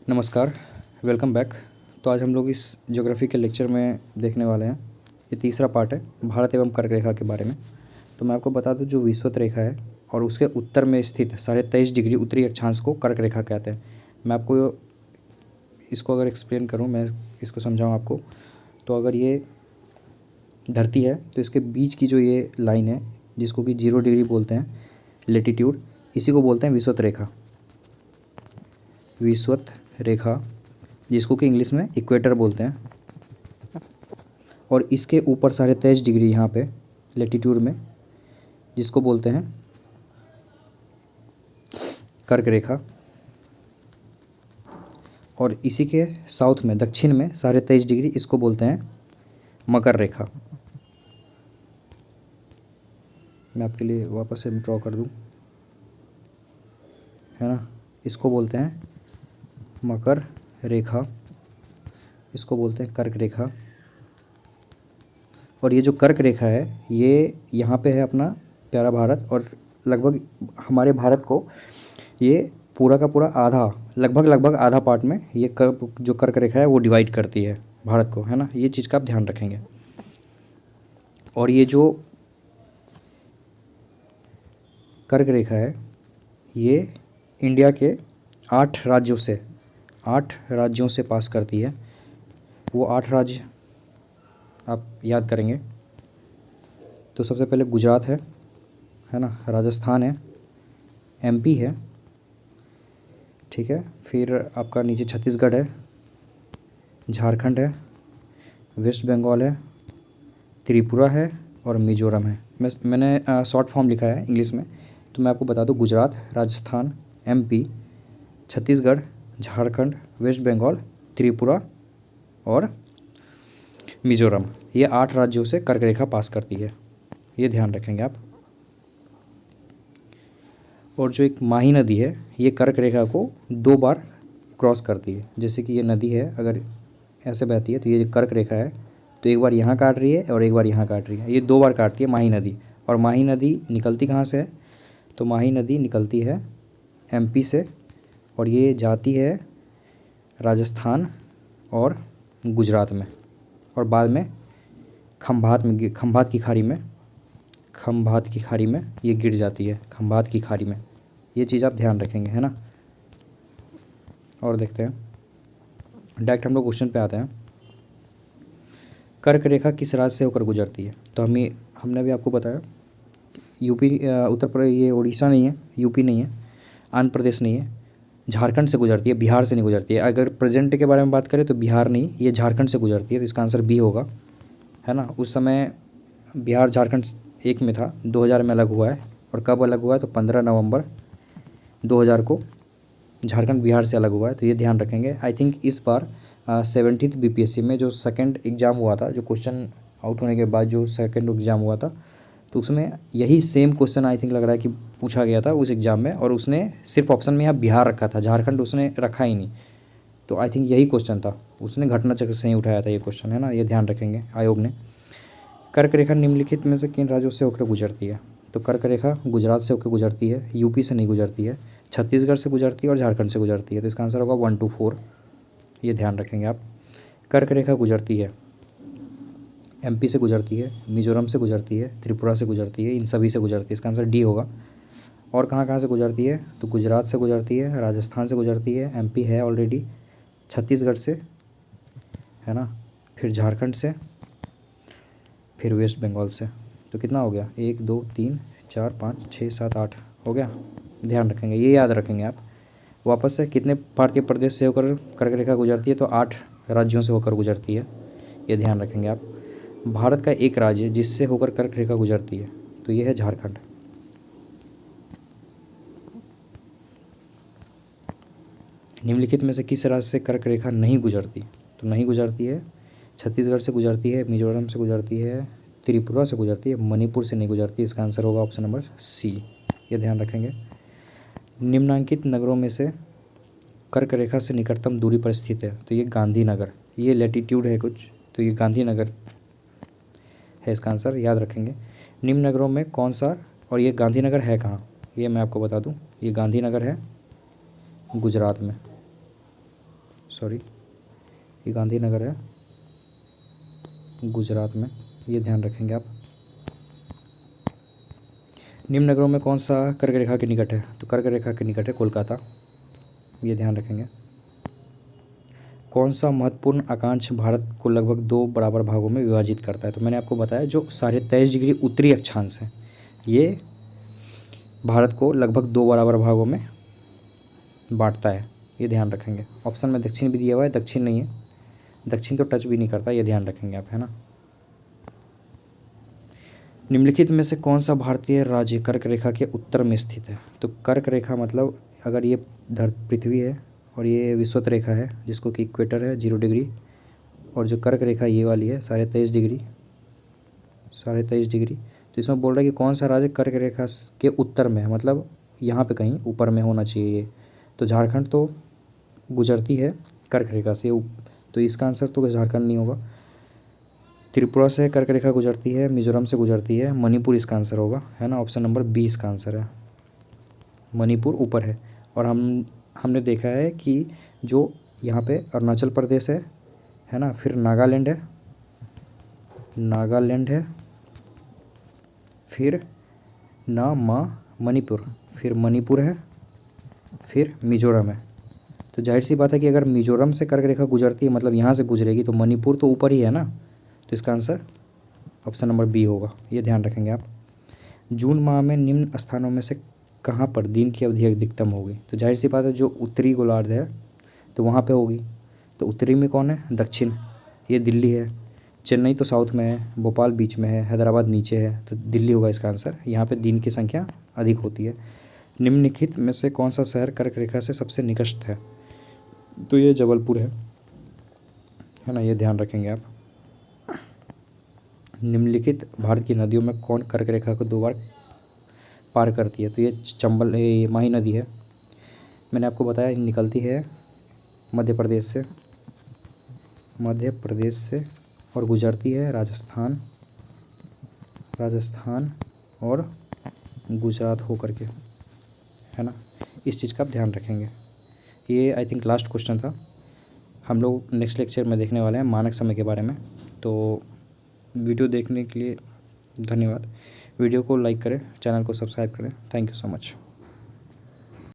नमस्कार, welcome back. तो आज हम लोग इस ज्योग्राफी के लेक्चर में देखने वाले हैं। ये तीसरा पार्ट है भारत एवं कर्क रेखा के बारे में। तो मैं आपको बता दूं, जो विषुवत रेखा है और उसके उत्तर में स्थित 23.5 डिग्री उत्तरी अक्षांश को कर्क रेखा कहते हैं। मैं आपको इसको अगर एक्सप्लेन करूँ, मैं इसको समझाऊँ आपको, तो अगर ये धरती है तो इसके बीच की जो ये लाइन है जिसको कि 0 डिग्री बोलते हैं, लेटीट्यूड, इसी को बोलते हैं विषुवत रेखा। विषुवत रेखा, जिसको कि इंग्लिश में इक्वेटर बोलते हैं। और इसके ऊपर 23.5 डिग्री यहाँ पे लेटीट्यूड में, जिसको बोलते हैं कर्क रेखा। और इसी के साउथ में, दक्षिण में 23.5 डिग्री, इसको बोलते हैं मकर रेखा। मैं आपके लिए वापस से ड्रॉ कर दूँ, है ना। इसको बोलते हैं मकर रेखा, इसको बोलते हैं कर्क रेखा। और ये जो कर्क रेखा है ये यहाँ पे है अपना प्यारा भारत, और लगभग हमारे भारत को ये पूरा का पूरा आधा, लगभग आधा पार्ट में ये जो कर्क रेखा है वो डिवाइड करती है भारत को, है ना। ये चीज़ का आप ध्यान रखेंगे। और ये जो कर्क रेखा है ये इंडिया के 8 राज्यों से पास करती है। वो 8 राज्य आप याद करेंगे तो सबसे पहले गुजरात है ना, राजस्थान है, एमपी है, ठीक है। फिर आपका नीचे छत्तीसगढ़ है, झारखंड है, वेस्ट बंगाल है, त्रिपुरा है और मिजोरम है। मैंने शॉर्ट फॉर्म लिखा है इंग्लिश में, तो मैं आपको बता दूं, गुजरात, राजस्थान, एमपी, छत्तीसगढ़, झारखंड, वेस्ट बंगाल, त्रिपुरा और मिजोरम, ये 8 राज्यों से कर्क रेखा पास करती है। ये ध्यान रखेंगे आप। और जो एक माही नदी है ये कर्क रेखा को 2 बार क्रॉस करती है। जैसे कि ये नदी है, अगर ऐसे बहती है तो ये जो कर्क रेखा है तो एक बार यहाँ काट रही है और एक बार यहाँ काट रही है, ये 2 बार काटती है माही नदी। और माही नदी निकलती कहाँ से है, तो माही नदी निकलती है एमपी से, और ये जाती है राजस्थान और गुजरात में, और बाद में खंभात की खाड़ी में ये गिर जाती है, खंभात की खाड़ी में। ये चीज़ आप ध्यान रखेंगे, है ना। और देखते हैं, डायरेक्ट हम लोग क्वेश्चन पे आते हैं। कर्क रेखा किस राज्य से होकर गुजरती है, तो हमने भी आपको बताया, यूपी, उत्तर प्रदेश, ये उड़ीसा नहीं है, यूपी नहीं है, आंध्र प्रदेश नहीं है, झारखंड से गुजरती है, बिहार से नहीं गुजरती है। अगर प्रेजेंट के बारे में बात करें तो बिहार नहीं, ये झारखंड से गुजरती है, तो इसका आंसर बी होगा, है ना। उस समय बिहार झारखंड एक में था, 2000 में अलग हुआ है। और कब अलग हुआ है, तो 15 नवंबर 2000 को झारखंड बिहार से अलग हुआ है। तो ये ध्यान रखेंगे। आई थिंक इस बार 70th बीपीएससी में जो सेकंड एग्ज़ाम हुआ था, जो क्वेश्चन आउट होने के बाद जो सेकंड एग्ज़ाम हुआ था, तो उसमें यही सेम क्वेश्चन आई थिंक लग रहा है कि पूछा गया था उस एग्ज़ाम में, और उसने सिर्फ ऑप्शन में यहाँ बिहार रखा था, झारखंड उसने रखा ही नहीं। तो आई थिंक यही क्वेश्चन था, उसने घटना चक्र से ही उठाया था ये क्वेश्चन, है ना। ये ध्यान रखेंगे आयोग ने। कर्क रेखा निम्नलिखित में से किन राज्यों से होकर गुजरती है, तो कर्क रेखा गुजरात से होकर गुजरती है, यूपी से नहीं गुजरती है, छत्तीसगढ़ से गुजरती है और झारखंड से गुजरती है। तो इसका आंसर होगा 1 to 4, ये ध्यान रखेंगे आप। कर्क रेखा गुजरती है एमपी से गुजरती है, मिजोरम से गुजरती है, त्रिपुरा से गुजरती है, इन सभी से गुजरती है। इसका आंसर डी होगा। और कहाँ कहाँ से गुजरती है, तो गुजरात से गुजरती है, राजस्थान से गुजरती है, एमपी है ऑलरेडी, छत्तीसगढ़ से, है ना, फिर झारखंड से, फिर वेस्ट बंगाल से। तो कितना हो गया, 1 2 3 4 5 6 7 8 हो गया। ध्यान रखेंगे, ये याद रखेंगे आप। वापस से कितने भारतीय प्रदेश से होकर कर्क रेखा गुजरती है, तो 8 राज्यों से होकर गुजरती है, ये ध्यान रखेंगे आप। भारत का एक राज्य जिससे होकर कर्क रेखा गुजरती है, तो ये है झारखंड। निम्नलिखित में से किस राज्य से कर्क रेखा नहीं गुजरती, तो नहीं गुजरती है, छत्तीसगढ़ से गुजरती है, मिजोरम से गुजरती है, त्रिपुरा से गुजरती है, मणिपुर से नहीं गुजरती। इसका आंसर होगा ऑप्शन नंबर सी, ये ध्यान रखेंगे। निम्नांकित नगरों में से कर्क रेखा से निकटतम दूरी पर स्थित है, तो ये गांधीनगर, ये लैटिट्यूड है कुछ, तो ये गांधीनगर है इसका आंसर, याद रखेंगे। निम्न नगरों में कौन सा, और ये गांधीनगर है कहाँ, ये मैं आपको बता दूं, ये गांधीनगर है गुजरात में। सॉरी, ये गांधीनगर है गुजरात में, ये ध्यान रखेंगे आप। निम्न नगरों में कौन सा कर्क रेखा के निकट है? तो कर्क रेखा के निकट है कोलकाता, ये ध्यान रखेंगे। कौन सा महत्वपूर्ण अक्षांश भारत को लगभग 2 बराबर भागों में विभाजित करता है? तो मैंने आपको बताया जो 23.5 डिग्री उत्तरी अक्षांश है, ये भारत को लगभग 2 बराबर भागों में बांटता है, ये ध्यान रखेंगे। ऑप्शन में दक्षिण भी दिया हुआ है, दक्षिण नहीं है, दक्षिण तो टच भी नहीं करता, ये ध्यान रखेंगे आप, है ना। निम्नलिखित में से कौन सा भारतीय राज्य कर्क रेखा के उत्तर में स्थित है? तो कर्क रेखा मतलब अगर ये पृथ्वी है और ये विषुवत रेखा है जिसको कि इक्वेटर है 0 डिग्री, और जो कर्क रेखा ये वाली है 23.5 डिग्री, 23.5 डिग्री, तो इसमें बोल रहा है कि कौन सा राज्य कर्क रेखा के उत्तर में है, मतलब यहाँ पे कहीं ऊपर में होना चाहिए ये। तो झारखंड तो गुजरती है कर्क रेखा से, तो इसका आंसर तो झारखंड नहीं होगा। त्रिपुरा से कर्क रेखा गुजरती है, मिजोरम से गुजरती है, मणिपुर इसका आंसर होगा, है ना। ऑप्शन नंबर बी इसका आंसर है, मणिपुर ऊपर है। और हमने देखा है कि जो यहाँ पे अरुणाचल प्रदेश है ना, फिर नागालैंड है, फिर मणिपुर, फिर मणिपुर है, फिर मिजोरम है। तो जाहिर सी बात है कि अगर मिजोरम से कर्क रेखा गुजरती है मतलब यहाँ से गुजरेगी, तो मणिपुर तो ऊपर ही है ना, तो इसका आंसर ऑप्शन नंबर बी होगा, ये ध्यान रखेंगे आप। जून माह में निम्न स्थानों में से कहाँ पर दिन की अवधि अधिकतम होगी? तो जाहिर सी बात है जो उत्तरी गोलार्ध है तो वहाँ पे होगी। तो उत्तरी में कौन है? दक्षिण, ये दिल्ली है। चेन्नई तो साउथ में है, भोपाल बीच में है, हैदराबाद नीचे है, तो दिल्ली होगा इसका आंसर। यहाँ पे दिन की संख्या अधिक होती है। निम्नलिखित में से कौन सा शहर कर्क रेखा से सबसे निकटस्थ है? तो ये जबलपुर है ना, ये ध्यान रखेंगे आप। निम्नलिखित भारत की नदियों में कौन कर्क रेखा को 2 बार पार करती है? तो ये माही नदी है, मैंने आपको बताया निकलती है मध्य प्रदेश से और गुजरती है राजस्थान और गुजरात हो करके, है ना। इस चीज़ का आप ध्यान रखेंगे। ये आई थिंक लास्ट क्वेश्चन था। हम लोग नेक्स्ट लेक्चर में देखने वाले हैं मानक समय के बारे में। तो वीडियो देखने के लिए धन्यवाद। वीडियो को लाइक करें, चैनल को सब्सक्राइब करें। Thank you so much.